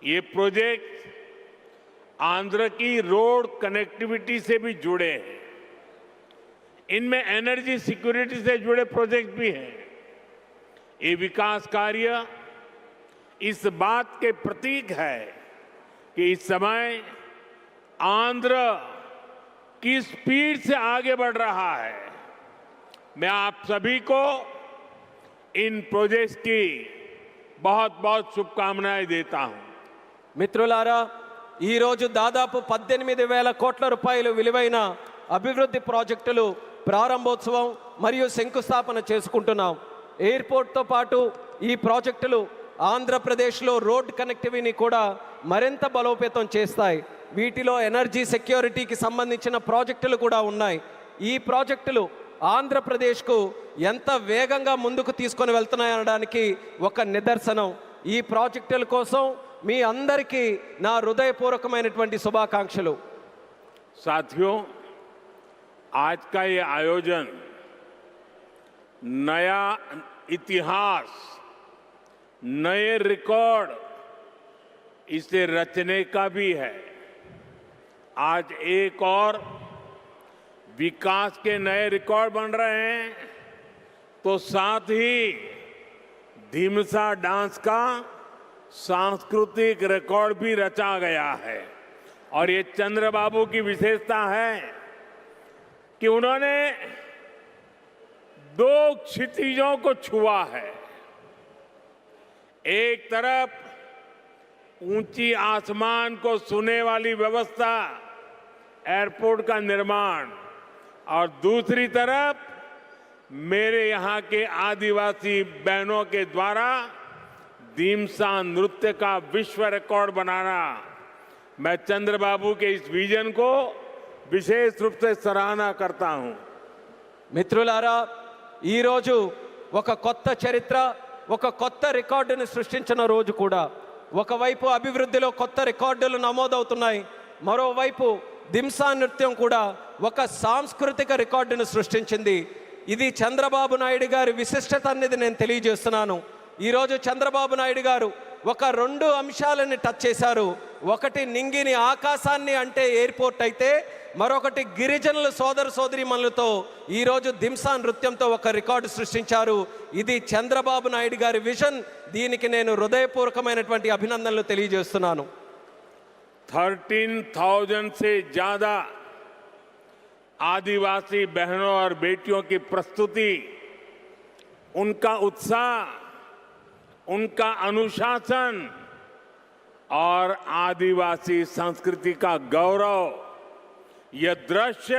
ये प्रोजेक्ट आंध्र की road connectivity से भी जुड़े हैं। इनमें एनर्जी सिक्योरिटी से जुड़े प्रोजेक्ट भी हैं। ये विकास कार्य इस बात के प्रतीक है कि इस समय आंध्र की स्पीड से आगे बढ़ रहा है। मैं आप सभी को इन प्रोजेक्ट्स की बहुत बहुत शुभकामनाएं देता हूं। మిత్రులారా, ఈ రోజు దాదాపు 18,000 కోట్ల రూపాయలు విలువైన అభివృద్ధి ప్రాజెక్టులు ప్రారంభోత్సవం మరియు శంకుస్థాపన చేసుకుంటున్నాం. ఎయిర్పోర్ట్తో పాటు ఈ ప్రాజెక్టులు ఆంధ్రప్రదేశ్లో రోడ్ కనెక్టివిటీని కూడా మరింత బలోపేతం చేస్తాయి. వీటిలో ఎనర్జీ సెక్యూరిటీకి సంబంధించిన ప్రాజెక్టులు కూడా ఉన్నాయి. ఈ ప్రాజెక్టులు ఆంధ్రప్రదేశ్కు ఎంత వేగంగా ముందుకు తీసుకొని వెళ్తున్నాయనడానికి ఒక నిదర్శనం. ఈ ప్రాజెక్టుల కోసం మీ అందరికీ నా హృదయపూర్వకమైనటువంటి శుభాకాంక్షలు. साथियों, आज का ये आयोजन नया इतिहास, नए रिकॉर्ड इसे रचने का भी है। आज एक और विकास के नए रिकॉर्ड बन रहे हैं, तो साथ ही धीमसा डांस का सांस्कृतिक रिकॉर्ड भी रचा गया है। और ये चंद्रबाबू की विशेषता है कि उन्होंने दो क्षितिजों को छुआ है। एक तरफ ऊंची आसमान को छूने वाली व्यवस्था, एयरपोर्ट का निर्माण, और दूसरी तरफ मेरे यहाँ के आदिवासी बहनों के द्वारा धीमसा नृत्य का विश्व रिकॉर्ड बनाना। मैं चंद्रबाबू के इस विजन को विशेष रूप से सराहना करता हूं। మిత్రులారా, ఈ రోజు ఒక కొత్త చరిత్ర, ఒక కొత్త రికార్డును సృష్టించిన రోజు కూడా. ఒకవైపు అభివృద్ధిలో కొత్త రికార్డులు నమోదవుతున్నాయి, మరోవైపు దింసా నృత్యం కూడా ఒక సాంస్కృతిక రికార్డును సృష్టించింది. ఇది చంద్రబాబు నాయుడు గారి విశిష్టత అనేది నేను తెలియజేస్తున్నాను. ఈరోజు చంద్రబాబు నాయుడు గారు ఒక రెండు అంశాలని టచ్ చేశారు. ఒకటి నింగిని ఆకాశాన్ని అంటే ఎయిర్పోర్ట్ అయితే, మరొకటి గిరిజనుల సోదర సోదరీమణులతో ఈరోజు దింసా నృత్యంతో ఒక రికార్డు సృష్టించారు. ఇది చంద్రబాబు నాయుడు గారి విజన్. దీనికి నేను హృదయపూర్వకమైనటువంటి అభినందనలు తెలియజేస్తున్నాను. 13,000 से ज्यादा आदिवासी बहनों और बेटियों की प्रस्तुति, उनका उत्साह, उनका अनुशासन और आदिवासी संस्कृति का गौरव, यह दृश्य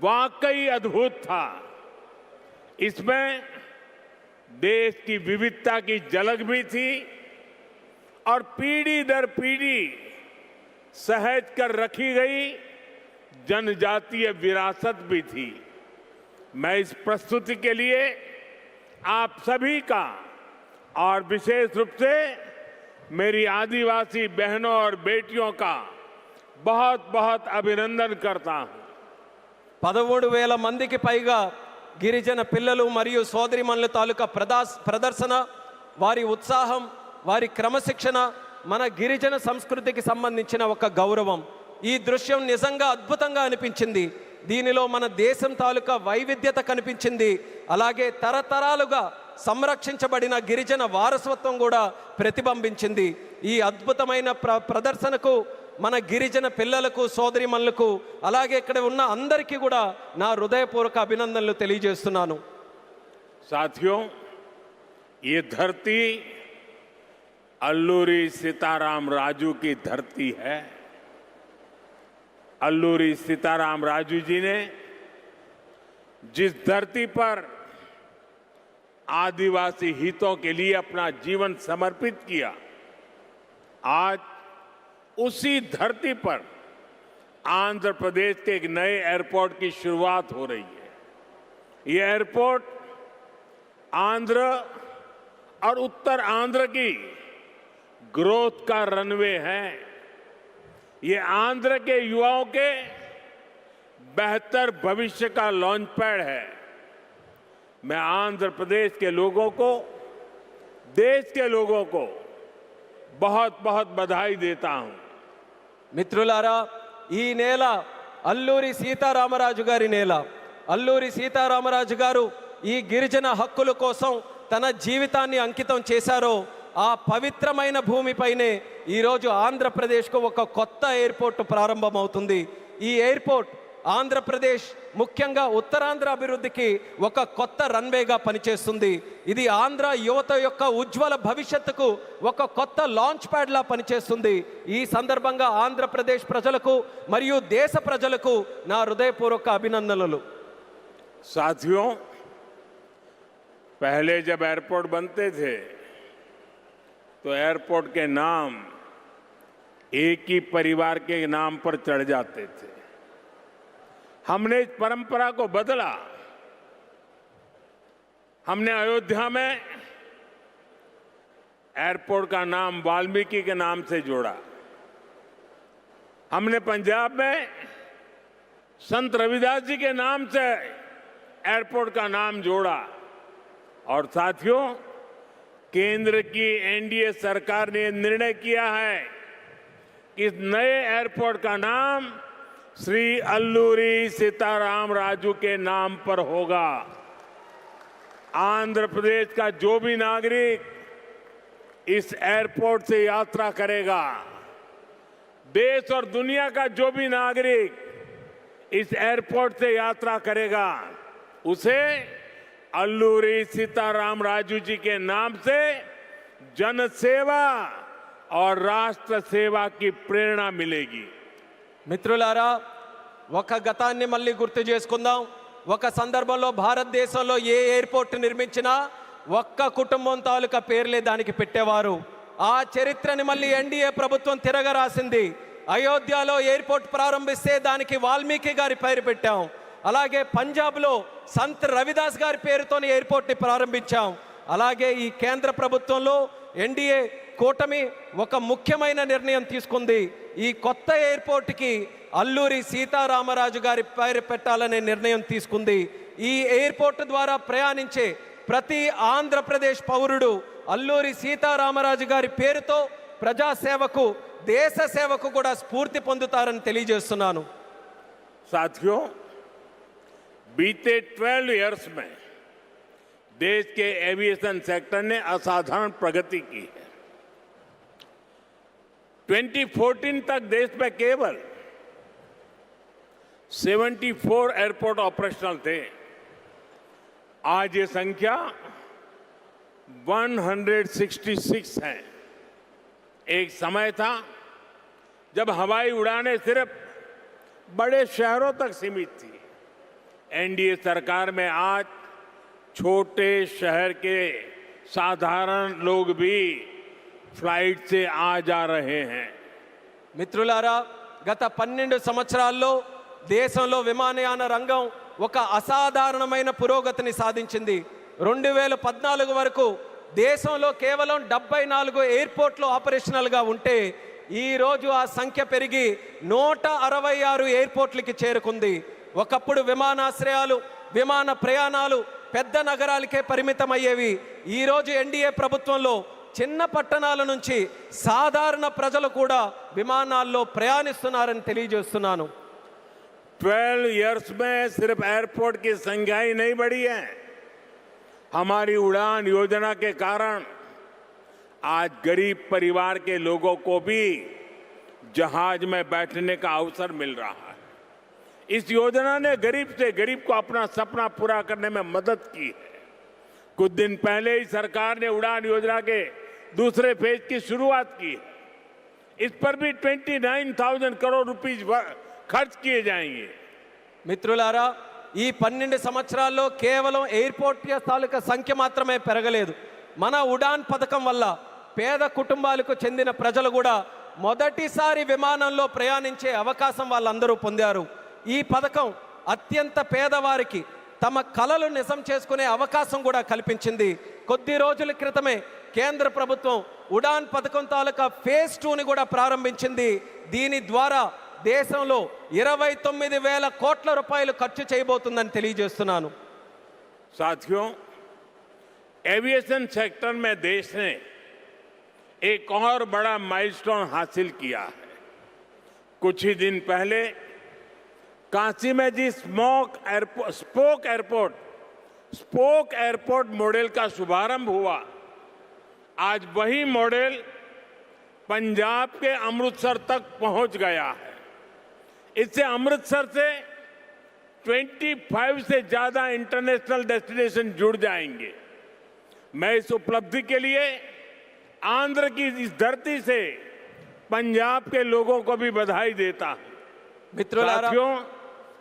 वाकई अद्भुत था। इसमें देश की विविधता की झलक भी थी और पीढ़ी दर पीढ़ी सहेज कर रखी गई जनजातीय विरासत भी थी। मैं इस प्रस्तुति के लिए आप सभी का और विशेष रूप से मेरी आदिवासी बहनों और बेटियों का बहुत बहुत अभिनंदन करता हूं। 13,000 మందికి పైగా గిరిజన పిల్లలు మరియు సోదరిమణుల తాలూకా ప్రదర్శన, వారి ఉత్సాహం, వారి క్రమశిక్షణ మన గిరిజన సంస్కృతికి సంబంధించిన ఒక గౌరవం. ఈ దృశ్యం నిజంగా అద్భుతంగా అనిపించింది. దీనిలో మన దేశం తాలూకా వైవిధ్యత కనిపించింది. అలాగే తరతరాలుగా సంరక్షించబడిన గిరిజన వారసత్వం కూడా ప్రతిబింబించింది. ఈ అద్భుతమైన ప్రదర్శనకు మన గిరిజన పిల్లలకు, సోదరిమణులకు, అలాగే ఇక్కడ ఉన్న అందరికీ కూడా నా హృదయపూర్వక అభినందనలు తెలియజేస్తున్నాను. साथियों, ये धरती अल्लूरी सीताराम राजू की धरती है। अल्लूरी सीताराम राजू जी ने जिस धरती पर आदिवासी हितों के लिए अपना जीवन समर्पित किया, आज उसी धरती पर आंध्र प्रदेश के एक नए एयरपोर्ट की शुरुआत हो रही है। ये एयरपोर्ट आंध्र और उत्तर आंध्र की ग्रोथ का रनवे है। ये आंध्र के युवाओं के बेहतर भविष्य का लॉन्च पैड है। मैं आंध्र प्रदेश के लोगों को, देश के लोगों को बहुत बहुत बधाई देता हूं। మిత్రులారా, ఈ నేల అల్లూరి సీతారామరాజు గారి నేల. అల్లూరి సీతారామరాజు గారు ఈ గిరిజన హక్కుల కోసం తన జీవితాన్ని అంకితం చేశారో ఆ పవిత్రమైన భూమిపైనే ఈరోజు ఆంధ్రప్రదేశ్కు ఒక కొత్త ఎయిర్పోర్ట్ ప్రారంభమవుతుంది. ఈ ఎయిర్పోర్ట్ ఆంధ్రప్రదేశ్, ముఖ్యంగా ఉత్తరాంధ్ర అభివృద్ధికి ఒక కొత్త రన్వేగా పనిచేస్తుంది. ఇది ఆంధ్ర యువత యొక్క ఉజ్వల భవిష్యత్తుకు ఒక కొత్త లాంచ్ ప్యాడ్లా పనిచేస్తుంది. ఈ సందర్భంగా ఆంధ్రప్రదేశ్ ప్రజలకు మరియు దేశ ప్రజలకు నా హృదయపూర్వక అభినందనలు. साथियों, पहले जब एयरपोर्ट बनते थे तो एयरपोर्ट के नाम एक ही परिवार के नाम पर चढ़ जाते थे। हमने इस परंपरा को बदला। हमने अयोध्या में एयरपोर्ट का नाम वाल्मीकि के नाम से जोड़ा। हमने पंजाब में संत रविदास जी के नाम से एयरपोर्ट का नाम जोड़ा। और साथियों, केंद्र की एनडीए सरकार ने निर्णय किया है कि इस नए एयरपोर्ट का नाम श्री अल्लूरी सीताराम राजू के नाम पर होगा। आंध्र प्रदेश का जो भी नागरिक इस एयरपोर्ट से यात्रा करेगा, देश और दुनिया का जो भी नागरिक इस एयरपोर्ट से यात्रा करेगा, उसे अल्लूरी सीताराम राजू जी के नाम से जन सेवा और राष्ट्र सेवा की प्रेरणा मिलेगी। మిత్రులారా, ఒక గతాన్ని మళ్ళీ గుర్తు చేసుకుందాం. ఒక సందర్భంలో భారతదేశంలో ఏ ఎయిర్పోర్ట్ నిర్మించినా ఒక్క కుటుంబం తాలూకా పేర్లే దానికి పెట్టేవారు. ఆ చరిత్రని మళ్ళీ ఎన్డీఏ ప్రభుత్వం తిరగరాసింది. అయోధ్యలో ఎయిర్పోర్ట్ ప్రారంభిస్తే దానికి వాల్మీకి గారి పేరు పెట్టాం. అలాగే పంజాబ్లో సంత్ రవిదాస్ గారి పేరుతోని ఎయిర్పోర్ట్ని ప్రారంభించాం. అలాగే ఈ కేంద్ర ప్రభుత్వంలో ఎన్డీఏ కూటమి ఒక ముఖ్యమైన నిర్ణయం తీసుకుంది. ఈ కొత్త ఎయిర్పోర్ట్కి అల్లూరి సీతారామరాజు గారి పేరు పెట్టాలనే నిర్ణయం తీసుకుంది. ఈ ఎయిర్పోర్ట్ ద్వారా ప్రయాణించే ప్రతి ఆంధ్రప్రదేశ్ పౌరుడు అల్లూరి సీతారామరాజు గారి పేరుతో ప్రజాసేవకు, దేశ సేవకు కూడా స్ఫూర్తి పొందుతారని తెలియజేస్తున్నాను. साथियों, बीते 12 इयर्स में देश के एविएशन सेक्टर ने असाधारण प्रगति की है। 2014 तक देश में केवल 74 एयरपोर्ट ऑपरेशनल थे। आज ये संख्या 166 है। एक समय था जब हवाई उड़ानें सिर्फ बड़े शहरों तक सीमित थी। एनडीए सरकार में आज छोटे शहर के साधारण लोग भी फ्लाइट से आ जा रहे हैं। మిత్రులారా, గత 12 సంవత్సరాల్లో దేశంలో విమానయాన రంగం ఒక అసాధారణమైన పురోగతిని సాధించింది. 2014 వరకు దేశంలో కేవలం 74 ఎయిర్పోర్ట్లు ఆపరేషనల్గా ఉంటే ఈరోజు ఆ సంఖ్య పెరిగి 166 ఎయిర్పోర్ట్లకి చేరుకుంది. ఒకప్పుడు విమానాశ్రయాలు, విమాన ప్రయాణాలు పెద్ద నగరాలకే పరిమితమయ్యేవి. ఈరోజు ఎన్డీఏ ప్రభుత్వంలో చిన్న పట్టణాల నుంచి సాధారణ ప్రజలు కూడా విమానాల్లో ప్రయాణిస్తున్నారని తెలియజేస్తున్నాను. 12 इयर्स में सिर्फ एयरपोर्ट की संख्या ही नहीं बढ़ी है। हमारी उड़ान योजना के कारण आज गरीब परिवार के लोगों को भी जहाज में बैठने का अवसर मिल रहा है। इस योजना ने गरीब से गरीब को अपना सपना पूरा करने में मदद की है। कुछ दिन पहले ही सरकार ने उड़ान योजना के दूसरे फेज की शुरुआत की है। इस पर भी 29,000 करोड़ रुपीस खर्च किए जाएंगे। మిత్రులారా, ఈ 12 సంవత్సరాల్లో కేవలం ఎయిర్పోర్ట్ తాలూకా సంఖ్య మాత్రమే పెరగలేదు. మన ఉడాన్ పథకం వల్ల పేద కుటుంబాలకు చెందిన ప్రజలు కూడా మొదటిసారి విమానంలో ప్రయాణించే అవకాశం వాళ్ళందరూ పొందారు. ఈ పథకం అత్యంత పేదవారికి తమ కలలు నిజం చేసుకునే అవకాశం కూడా కల్పించింది. కొద్ది రోజుల క్రితమే కేంద్ర ప్రభుత్వం ఉడాన్ పథకం తాలూకా ఫేజ్ 2ని కూడా ప్రారంభించింది. దీని ద్వారా దేశంలో 29,000 కోట్ల రూపాయలు ఖర్చు చేయబోతుందని తెలియజేస్తున్నాను. साथियों, एविएशन सेक्टर में देश ने एक और बड़ा माइलस्टोन हासिल किया है। कुछ ही दिन पहले काशी में जी स्पोक एयरपोर्ट मॉडल का शुभारंभ हुआ। आज वही मॉडल पंजाब के अमृतसर तक पहुंच गया है। इससे अमृतसर से 25 से ज्यादा इंटरनेशनल डेस्टिनेशन जुड़ जाएंगे। मैं इस उपलब्धि के लिए आंध्र की इस धरती से पंजाब के लोगों को भी बधाई देता हूं। साथियों,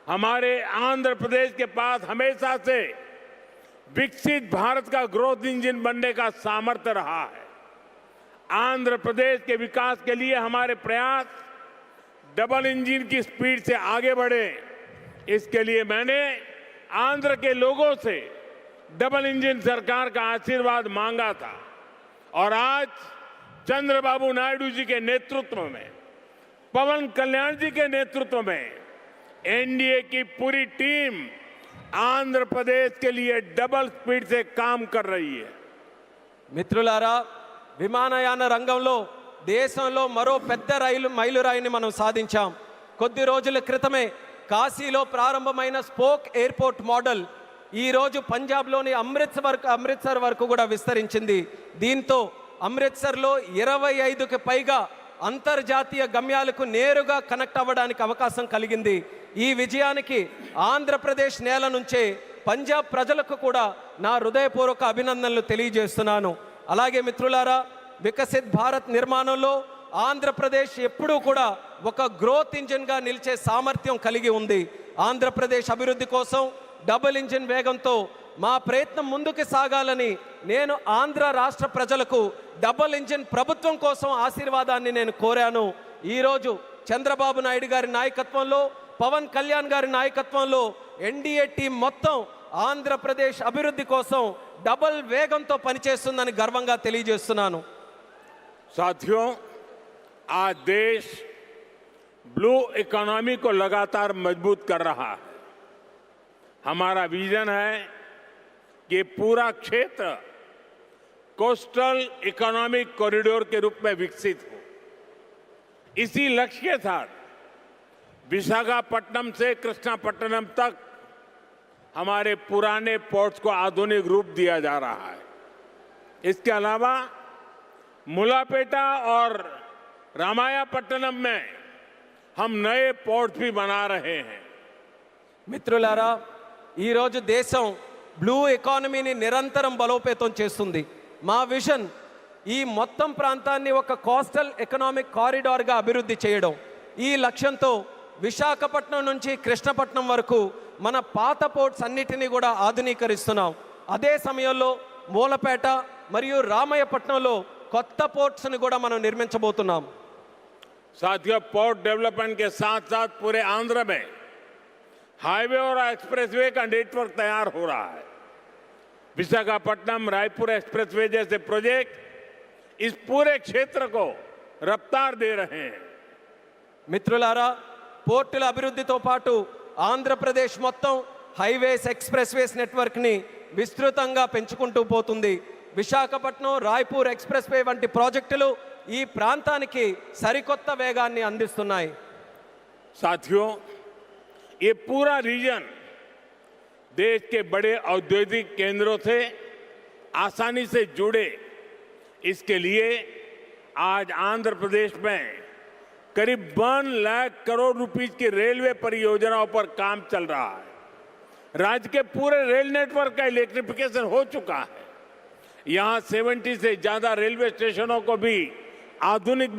हमारे आंध्र प्रदेश के पास हमेशा से विकसित भारत का ग्रोथ इंजन बनने का सामर्थ्य रहा है। आंध्र प्रदेश के विकास के लिए हमारे प्रयास डबल इंजन की स्पीड से आगे बढ़े। इसके लिए मैंने आंध्र के लोगों से डबल इंजन सरकार का आशीर्वाद मांगा था और आज चंद्रबाबू नायडू जी के नेतृत्व में, पवन कल्याण जी के नेतृत्व में एनडीए की पूरी टीम आंध्र प्रदेश के लिए डबल स्पीड से काम कर रही है। మిత్రులారా, విమానయాన రంగంలో దేశంలో మరో పెద్ద మైలురాయిని మనం సాధించాం. కొద్ది రోజుల క్రితమే కాశీలో ప్రారంభమైన స్పోక్ ఎయిర్పోర్ట్ మోడల్ ఈ రోజు పంజాబ్లోని అమృత్సర్ వరకు కూడా విస్తరించింది. దీంతో అమృత్సర్లో 25కి పైగా అంతర్జాతీయ గమ్యాలకు నేరుగా కనెక్ట్ అవ్వడానికి అవకాశం కలిగింది. ఈ విజయానికి ఆంధ్రప్రదేశ్ నేల నుంచే పంజాబ్ ప్రజలకు కూడా నా హృదయపూర్వక అభినందనలు తెలియజేస్తున్నాను. అలాగే మిత్రులారా, వికసిత్ భారత్ నిర్మాణంలో ఆంధ్రప్రదేశ్ ఎప్పుడూ కూడా ఒక గ్రోత్ ఇంజిన్గా నిలిచే సామర్థ్యం కలిగి ఉంది. ఆంధ్రప్రదేశ్ అభివృద్ధి కోసం డబుల్ ఇంజిన్ వేగంతో మా ప్రయత్నం ముందుకు సాగాలని నేను ఆంధ్ర రాష్ట్ర ప్రజలకు డబుల్ ఇంజిన్ ప్రభుత్వం కోసం ఆశీర్వాదాన్ని నేను కోరాను. ఈరోజు చంద్రబాబు నాయుడు గారి నాయకత్వంలో, పవన్ కళ్యాణ్ గారి నాయకత్వంలో ఎన్డీఏ టీం మొత్తం ఆంధ్రప్రదేశ్ అభివృద్ధి కోసం డబుల్ వేగంతో పనిచేస్తుందని గర్వంగా తెలియజేస్తున్నాను. साथियों, आज देश ब्लू इकोनॉमी को लगातार मजबूत कर रहा है। हमारा विजन है कि पूरा क्षेत्र कोस्टल इकोनॉमिक कॉरिडोर के रूप में विकसित हो। इसी लक्ष्य के साथ विशाखापट्टनम से कृष्णापट्टनम तक हमारे पुराने पोर्ट्स को आधुनिक रूप दिया जा रहा है। इसके अलावा मुलापेटा और रामायापट्टनम में हम नए पोर्ट्स भी बना रहे हैं। మిత్రులారా, ఈరోజు దేశం బ్లూ ఎకానమీని నిరంతరం బలోపేతం చేస్తుంది. మా విజన్ ఈ మొత్తం ప్రాంతాన్ని ఒక కోస్టల్ ఎకనామిక్ కారిడార్గా అభివృద్ధి చేయడం. ఈ లక్ష్యంతో విశాఖపట్నం నుంచి కృష్ణపట్నం వరకు మన పాత పోర్ట్స్ అన్నిటినీ కూడా ఆధునీకరిస్తున్నాం. అదే సమయంలో మూలపేట మరియు రామయ్యపట్నంలో కొత్త పోర్ట్స్ని కూడా మనం నిర్మించబోతున్నాం. साथियों, पोर्ट डेवलपमेंट के साथ साथ पूरे आंध्र में हाईवे और एक्सप्रेसवे का नेटवर्क तैयार हो रहा है। विशाखापट्टनम रायपुर एक्सप्रेसवे जैसे प्रोजेक्ट इस पूरे क्षेत्र को रफ्तार दे रहे हैं। మిత్రులారా, పోర్టుల అభివృద్ధితో పాటు ఆంధ్రప్రదేశ్ మొత్తం హైవేస్, ఎక్స్ప్రెస్వేస్ నెట్వర్క్ని విస్తృతంగా పెంచుకుంటూ పోతుంది. విశాఖపట్నం రాయ్పూర్ ఎక్స్ప్రెస్వే వంటి ప్రాజెక్టులు ఈ ప్రాంతానికి సరికొత్త వేగాన్ని అందిస్తున్నాయి. साथियों, ये पूरा रीजन देश के बड़े औद्योगिक केंद्रों से आसानी से जुड़े, इसके लिए आज आंध्र प्रदेश में करीब 1 लाख करोड़ रुपए की रेलवे परियोजनाओं पर काम चल रहा है। राज्य के पूरे रेल नेटवर्क का इलेक्ट्रिफिकेशन हो चुका है। यहां 70 से ज्यादा रेलवे स्टेशनों को भी आधुनिक